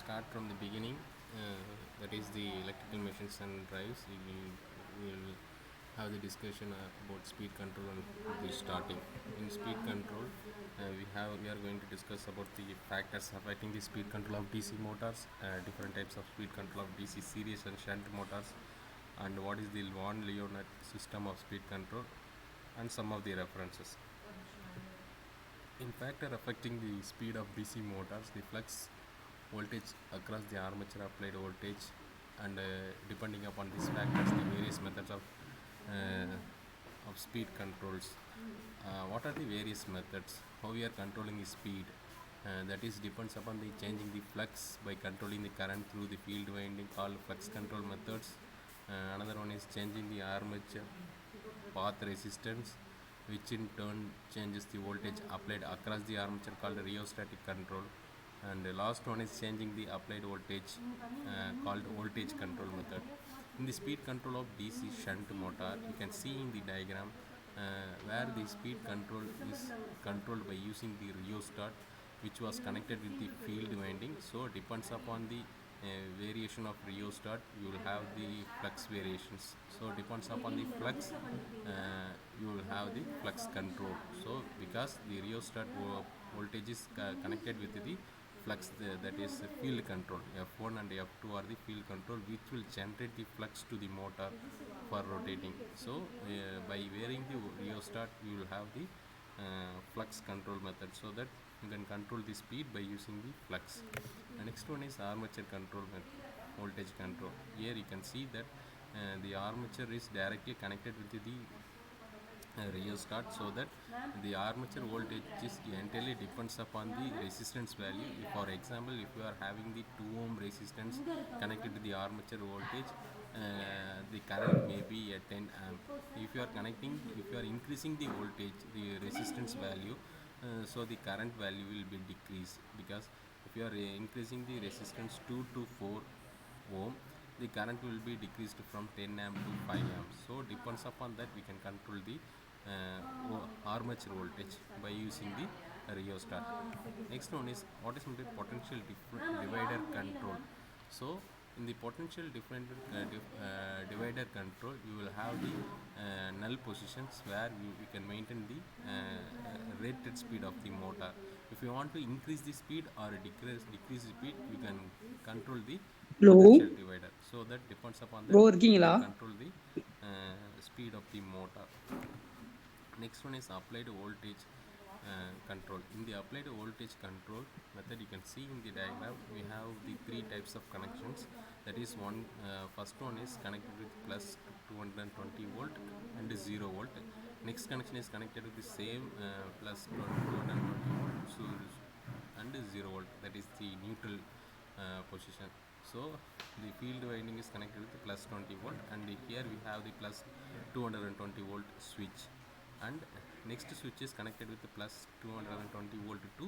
start from the beginning. That is the electrical machines and drives. We will have the discussion about speed control and the starting. In speed control, we are going to discuss about the factors affecting the speed control of DC motors, different types of speed control of DC series and shunt motors, and what is the von Leonard system of speed control, and some of the references. In factor affecting the speed of DC motors, the flux voltage across the armature applied voltage, and depending upon these factors, the various methods of speed controls. What are the various methods? How we are controlling the speed? That is depends upon the changing the flux by controlling the current through the field winding, called flux control methods. Another one is changing the armature path resistance, which in turn changes the voltage applied across the armature, called rheostatic control. And the last one is changing the applied voltage, called voltage control method. In the speed control of DC shunt motor, you can see in the diagram where the speed control is controlled by using the rheostat, which was connected with the field winding. So depends upon the variation of rheostat, you will have the flux variations. So depends upon the flux, you will have the flux control. So because the rheostat voltage is connected with the flux, that is field control. F1 and F2 are the field control, which will generate the flux to the motor for rotating. So by varying the rheostat, you will have the flux control method, so that you can control the speed by using the flux. The next one is armature control voltage control. Here you can see that the armature is directly connected with the rheostat, so that the armature voltage is entirely depends upon the resistance value. For example, if you are having the 2 ohm resistance connected to the armature voltage, the current may be at 10 amp. If you are increasing the voltage, the resistance value, so the current value will be decreased, because if you are increasing the resistance 2 to 4 ohm, the current will be decreased from 10 amp to 5 amp. So depends upon that, we can control the armature voltage by using the rheostat. Next one is what is meant by potential divider control. So in the potential divider control, you will have the null positions where we can maintain the rated speed of the motor. If you want to increase the speed or decrease the speed, you can control the Hello, potential divider. So that depends upon that, bro you இருக்கீங்களா? can control the speed of the motor. Next one is applied voltage control. In the applied voltage control method, you can see in the diagram we have the three types of connections. That is one, first one is connected with plus 220 volt and 0 volt. Next connection is connected with the same plus 220 volt, so and 0 volt, that is the neutral position. So the field winding is connected with the plus 20 volt, and here we have the plus 220 volt switch, and next switch is connected with the plus 220 volt to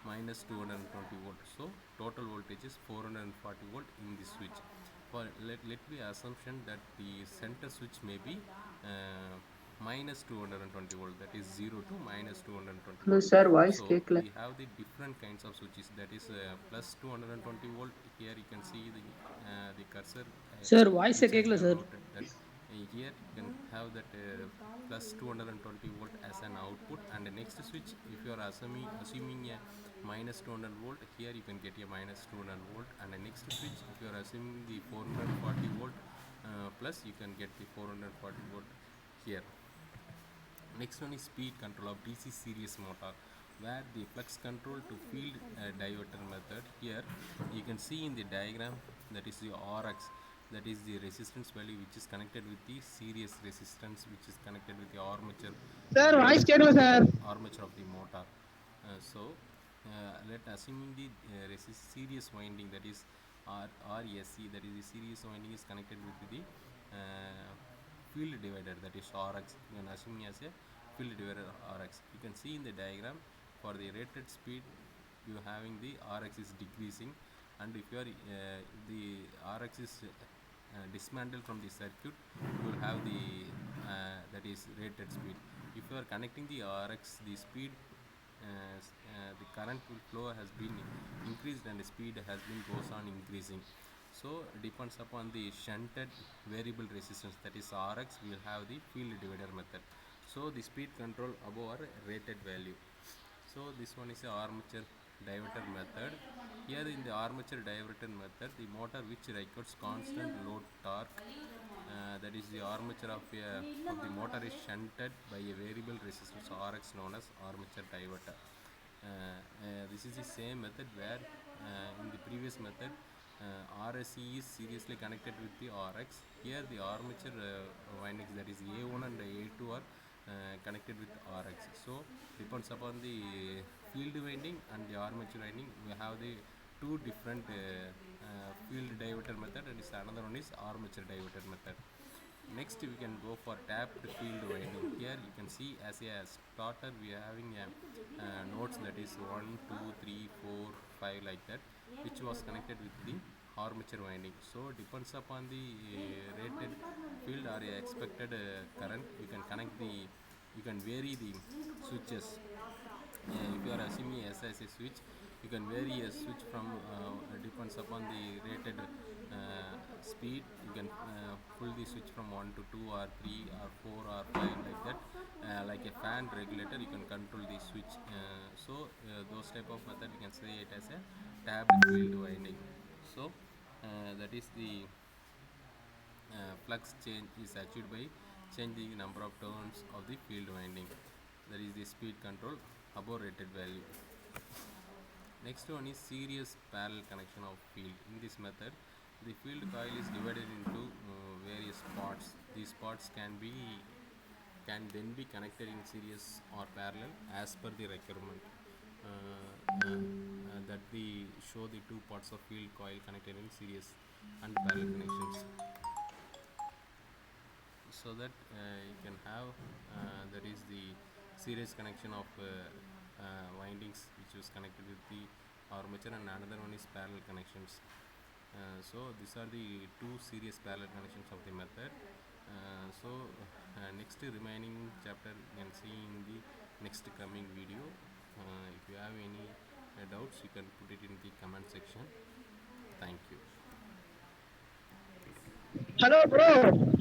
minus 220 volt. So total voltage is 440 volt in the switch. For let be assumption that the center switch may be minus 220 volt, that is 0 to minus 220 Hello, volt. sir. Voice So கேட்கல. we have the different kinds of switches, that is plus 220 volt. Here you can see the cursor sir வாய்ஸே which I கேட்கல have sir. noted that here you can have that plus 220 volt as an output, and the next switch, if you are assuming a minus 200 volt, here you can get a minus 200 volt, and the next switch, if you are assuming the 440 volt plus, you can get the 440 volt here. Next one is speed control of DC series motor, where the flux control to field diverter method. Here you can see in the diagram, that is the RX, that is the resistance value which is connected with the series resistance, which is connected with the armature, sir voice கேட்கல sir. armature of the motor. So let assuming the series winding, that is RSC, that is the series winding is connected with the field divider, that is RX. You can assume as a field divider RX. You can see in the diagram, for the rated speed, you having the RX is decreasing, and if you are the RX is dismantled from the circuit, you will have the that is rated speed. If you are connecting the RX, the speed the current will flow has been increased and the speed has been goes on increasing. So depends upon the shunted variable resistance, that is Rx, we will have the field divider method. So the speed control above our rated value. So this one is a armature diverter method. Here in the armature diverter method, the motor which records constant load torque, that is the armature of the motor is shunted by a variable resistance Rx known as armature diverter. This is the same method where in the previous method RSE is seriously connected with the RX. Here the armature windings, that is A1 and A2 are connected with RX. So depends upon the field winding and the armature winding, we have the two different field diverter method, and another one is armature diverter method. Next we can go for tapped field winding. Here you can see as a starter we are having a nodes, that is 1 2 3 4 5 like that, which was connected with the armature winding. So depends upon the rated field or expected current, you can connect the, you can vary the switches. If you are assuming S as a switch, you can vary a switch from depends upon the rated speed. You can pull the switch from 1 to 2 or 3 or 4 or 5 like that, like a fan regulator you can control the switch. Those type of method you can say it as a tabbed field winding. So that is the flux change is achieved by changing the number of turns of the field winding, that is the speed control above rated value. Next one is series parallel connection of field. In this method, the field coil is divided into various parts. These parts can then be connected in series or parallel as per the requirement. That the show the two parts of field coil connected in series and parallel connections, so that you can have that is the series connection of windings which is connected with the armature, and another one is parallel connections. So these are the two series parallel connections of the method. Next remaining chapter you can see in the next coming video. If you have any doubts, you can put it in the comment section. Thank you. Hello, bro.